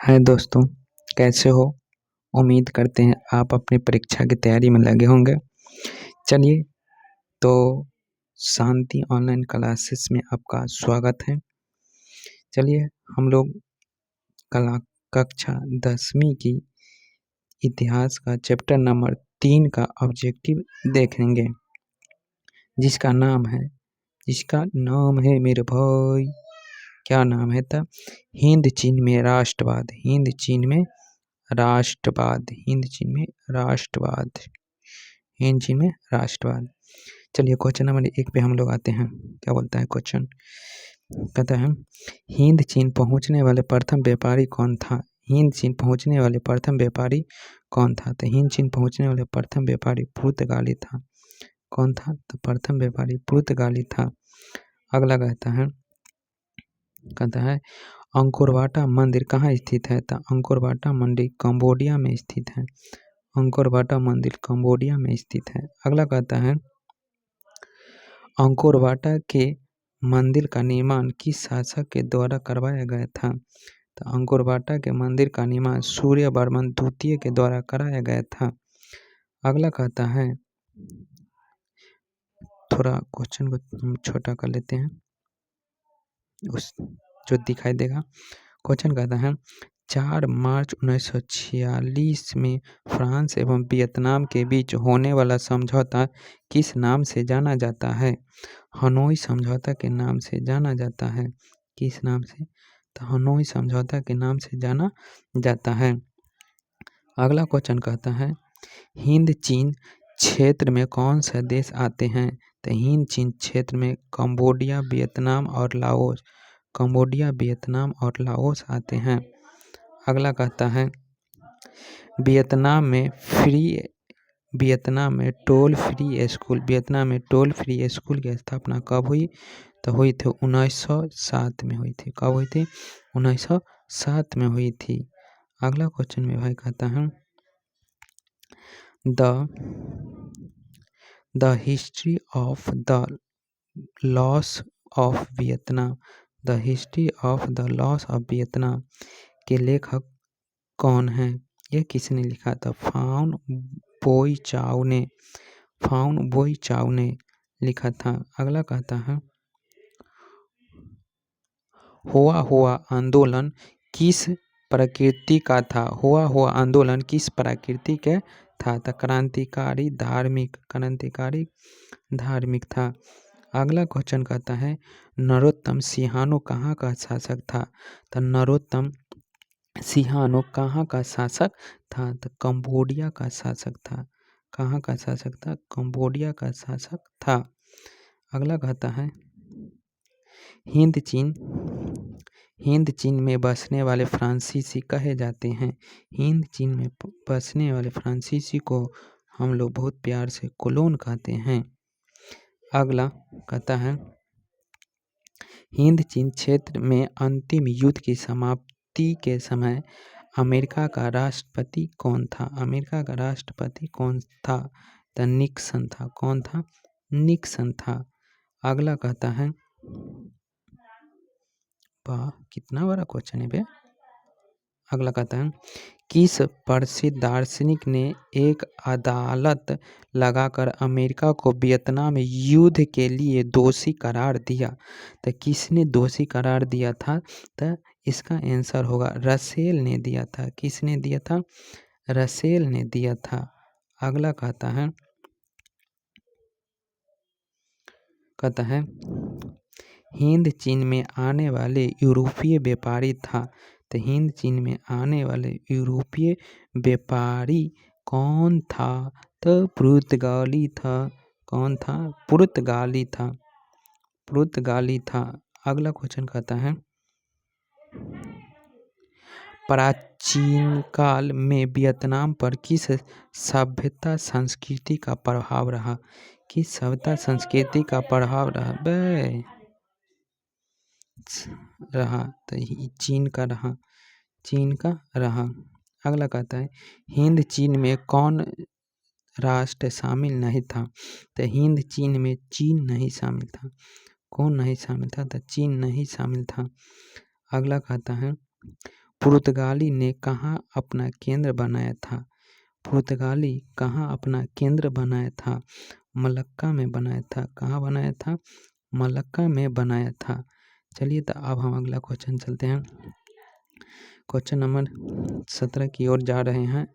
हाय दोस्तों, कैसे हो? उम्मीद करते हैं आप अपनी परीक्षा की तैयारी में लगे होंगे। चलिए, तो शांति ऑनलाइन क्लासेस में आपका स्वागत है। चलिए, हम लोग कला कक्षा 10वीं की इतिहास का चैप्टर नंबर 3 का ऑब्जेक्टिव देखेंगे, जिसका नाम है मेरे भाई, क्या नाम है था? हिंद चीन में राष्ट्रवाद। हिंद चीन में राष्ट्रवाद। हिंद चीन में राष्ट्रवाद। हिंद चीन में राष्ट्रवाद। चलिए, क्वेश्चन नंबर 1 पे हम लोग आते हैं। क्या बोलता है क्वेश्चन? कहता है, हिंद चीन पहुंचने वाले प्रथम व्यापारी कौन था? हिंद चीन पहुंचने वाले प्रथम व्यापारी कौन था? तो हिंद चीन पहुंचने वाले प्रथम व्यापारी पुर्तगाली था। कौन था? तो प्रथम व्यापारी पुर्तगाली था। अगला कहता है अंकोरवाटा मंदिर कहाँ स्थित है? तो अंकोरवाटा मंदिर कंबोडिया में स्थित है। अंकोरवाटा मंदिर कंबोडिया में स्थित है। अगला कहता है अंकोरवाटा के मंदिर का निर्माण किस शासक के द्वारा करवाया गया था? तो अंकोरवाटा के मंदिर का निर्माण सूर्यवर्मन द्वितीय के द्वारा कराया गया था। अगला कहता है, थोड़ा क्वेश्चन को हम छोटा कर लेते हैं, उस जो दिखाई देगा। क्वेश्चन कहता है 4 मार्च 1946 में फ्रांस एवं वियतनाम के बीच होने वाला समझौता किस नाम से जाना जाता है? हनोई समझौता के नाम से जाना जाता है। किस नाम से? तो हनोई समझौता के नाम से जाना जाता है। अगला क्वेश्चन कहता है हिंद चीन क्षेत्र में कौन सा देश आते हैं? तो हिंद चीन क्षेत्र में कंबोडिया, वियतनाम और लाओस। कंबोडिया, वियतनाम और लाओस आते हैं। अगला कहता है वियतनाम में टोल फ्री स्कूल की स्थापना कब हुई? तो हुई थी 1907 में हुई थी। कब हुई थी? 1907 में हुई थी। अगला क्वेश्चन में भाई कहता है the history of the loss of Vietnam. The history of the loss of Vietnam के लेखक कौन है? यह किसने लिखा था? फाउन बोई चाउ ने लिखा था। अगला कहता है हुआ आंदोलन किस प्रकृति का था? हुआ आंदोलन किस प्रकृति के था? तो क्रांतिकारी धार्मिक था। अगला क्वेश्चन कहता है नरोत्तम सिंहानो कहाँ का शासक था? तो नरोत्तम सिंहानो कहाँ का शासक था? तो कंबोडिया का शासक था। कहाँ का शासक था? कंबोडिया का शासक था। अगला कहता है हिंद चीन में बसने वाले फ्रांसीसी कहे जाते हैं। हिंद चीन में बसने वाले फ्रांसीसी को हम लोग बहुत प्यार से कोलोन कहते हैं। अगला कहता है हिंद चीन क्षेत्र में अंतिम युद्ध की समाप्ति के समय अमेरिका का राष्ट्रपति कौन था? अमेरिका का राष्ट्रपति कौन था? तो निक्सन था। कौन था? निक्सन था। अगला कहता है वाह, कितना बड़ा क्वेश्चन है बे। अगला कहता है किस प्रसिद्ध दार्शनिक ने एक अदालत लगाकर अमेरिका को वियतनाम युद्ध के लिए दोषी करार दिया? तो किसने दोषी करार दिया था? तो इसका आंसर होगा रसेल ने दिया था। किसने दिया था? रसेल ने दिया था। अगला कहता है हिंद चीन में आने वाले यूरोपीय व्यापारी था। तो हिंद चीन में आने वाले यूरोपीय व्यापारी कौन था? तो पुर्तगाली था। कौन था? पुर्तगाली था। अगला क्वेश्चन कहता है प्राचीन काल में वियतनाम पर किस सभ्यता संस्कृति का प्रभाव रहा? किस सभ्यता संस्कृति का प्रभाव रहा तो चीन का रहा। अगला कहता है हिंद चीन में कौन राष्ट्र शामिल नहीं था? तो हिंद चीन में चीन नहीं शामिल था। कौन नहीं शामिल था? तो चीन नहीं शामिल था। अगला कहता है पुर्तगाली ने कहाँ अपना केंद्र बनाया था? पुर्तगाली कहाँ अपना केंद्र बनाया था? मलक्का में बनाया था। कहाँ बनाया था? मलक्का में बनाया था। चलिए तो अब हम अगला क्वेश्चन चलते हैं। क्वेश्चन नंबर 17 की ओर जा रहे हैं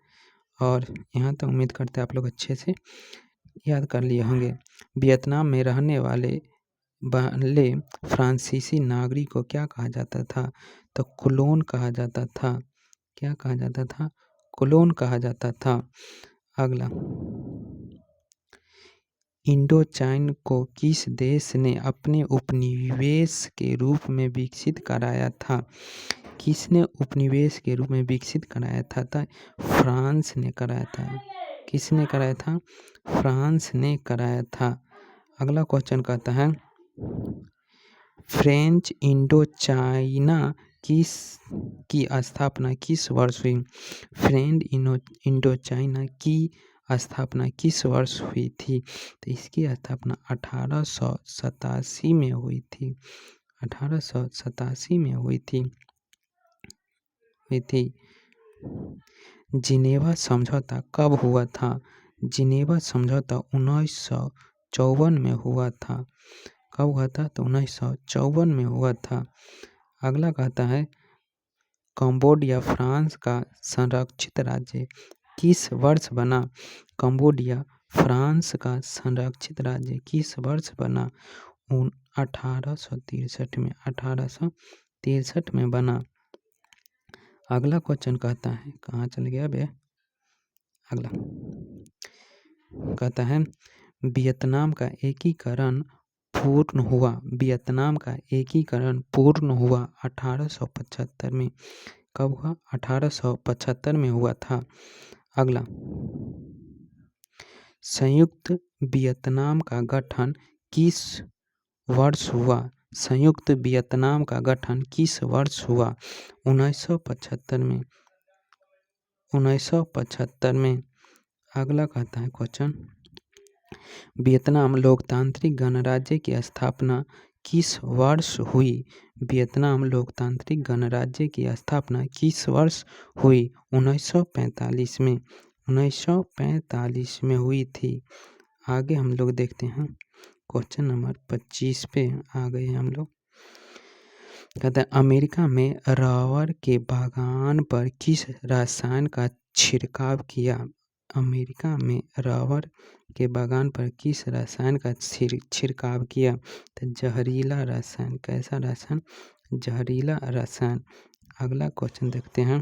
और यहाँ तक उम्मीद करते हैं आप लोग अच्छे से याद कर लिए होंगे। वियतनाम में रहने वाले फ्रांसीसी नागरिक को क्या कहा जाता था? तो कोलोन कहा जाता था। क्या कहा जाता था? कोलोन कहा जाता था। अगला, इंडोचाइन को किस देश ने अपने उपनिवेश के रूप में विकसित कराया था? किसने उपनिवेश के रूप में विकसित कराया था? फ्रांस ने कराया था। किसने कराया था? फ्रांस ने कराया था। अगला क्वेश्चन कहता है फ्रेंच इंडोचाइना की स्थापना किस वर्ष हुई? फ्रेंच इंडोचाइना की स्थापना किस वर्ष हुई थी? तो इसकी स्थापना 1887 में हुई थी। 1887 में हुई थी। जिनेवा समझौता कब हुआ था? जिनेवा समझौता 1954 में हुआ था। कब हुआ था? तो 1954 में हुआ था। अगला कहता है कंबोडिया फ्रांस का संरक्षित राज्य किस वर्ष बना? कंबोडिया फ्रांस का संरक्षित राज्य किस वर्ष बना? 1863 में। 1863 में बना। अगला क्वेश्चन कहता है, कहाँ चल गया बे? अगला कहता है वियतनाम का एकीकरण पूर्ण हुआ। वियतनाम का एकीकरण पूर्ण हुआ 1875 में। कब हुआ? 1875 में हुआ था। अगला, संयुक्त वियतनाम का गठन किस वर्ष हुआ? संयुक्त वियतनाम का गठन किस वर्ष हुआ? 1975 में। 1975 में। अगला कहता है क्वेश्चन वियतनाम लोकतांत्रिक गणराज्य की स्थापना किस वर्ष हुई? वियतनाम लोकतांत्रिक गणराज्य की स्थापना किस वर्ष हुई? 1945 में। 1945 में हुई थी। आगे हम लोग देखते हैं क्वेश्चन नंबर 25 पे आ गए हम लोग। कहते हैं अमेरिका में रबर के बागान पर किस रसायन का छिड़काव किया? अमेरिका में रबर के बागान पर किस रसायन का छिड़काव किया? तो जहरीला रसायन। कैसा रसायन? जहरीला रसायन। अगला क्वेश्चन देखते हैं।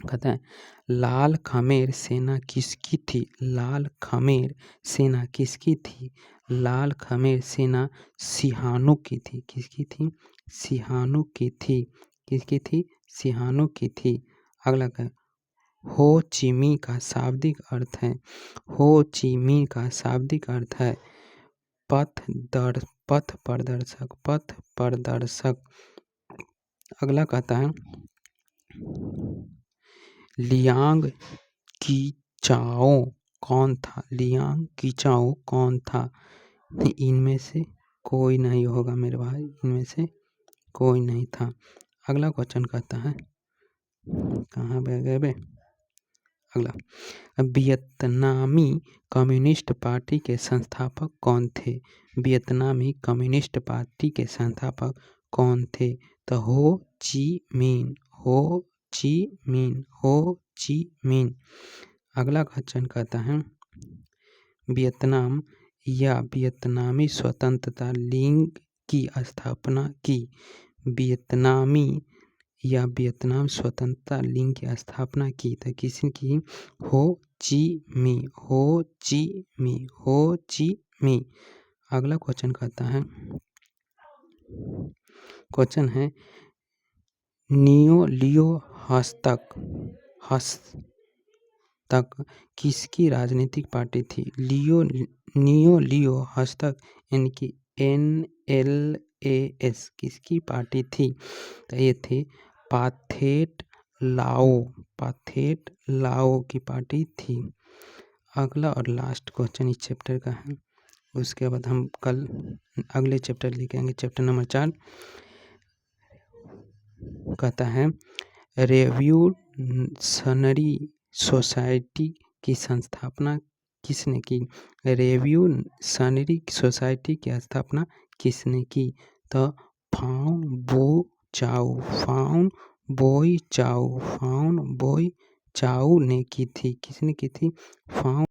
कहते हैं लाल खमेर सेना किसकी थी? लाल खमेर सेना किसकी थी? लाल खमेर सेना सिहानुक की थी। किसकी थी? सिहानुक की थी। किसकी थी? सिहानुक की थी। अगला क्या? हो ची मिन्ह का शाब्दिक अर्थ है। हो ची मिन्ह का शाब्दिक अर्थ है पथ प्रदर्शक। पथ प्रदर्शक। अगला कहता है लियांग कीचाओ कौन था? लियांग कीचाओ कौन था? इनमें से कोई नहीं होगा मेरे भाई, इनमें से कोई नहीं था। अगला क्वेश्चन कहता है, कहाँ बह गए बे? अगला, वियतनामी कम्युनिस्ट पार्टी के संस्थापक कौन थे? वियतनामी कम्युनिस्ट पार्टी के संस्थापक कौन थे? तो हो ची मिन्ह। हो ची मिन्ह। हो ची मिन्ह। अगला क्वेश्चन कहता है वियतनाम या वियतनामी स्वतंत्रता लीग की स्थापना की। वियतनामी या वियतनाम स्वतंत्रता लीग की स्थापना की तो किसने की? हो ची मिन्ह। हो ची मिन्ह। हो ची मिन्ह। अगला क्वेश्चन कहता है, क्वेश्चन है लियो हस्तक किसकी राजनीतिक पार्टी थी? लियो हस्तक यानी कि NLAS किसकी पार्टी थी? तो ये थे पाथेट लाओ की पार्टी थी। अगला और लास्ट क्वेश्चन इस चैप्टर का है। उसके बाद हम कल अगले चैप्टर लेके आएंगे, चैप्टर नंबर 4। कहता है रेवोल्यूशनरी सोसाइटी की स्थापना किसने की? रेवोल्यूशनरी सोसाइटी की स्थापना किसने की? तो फाउन बोई चाउ ने की थी। किसने की थी? फाउन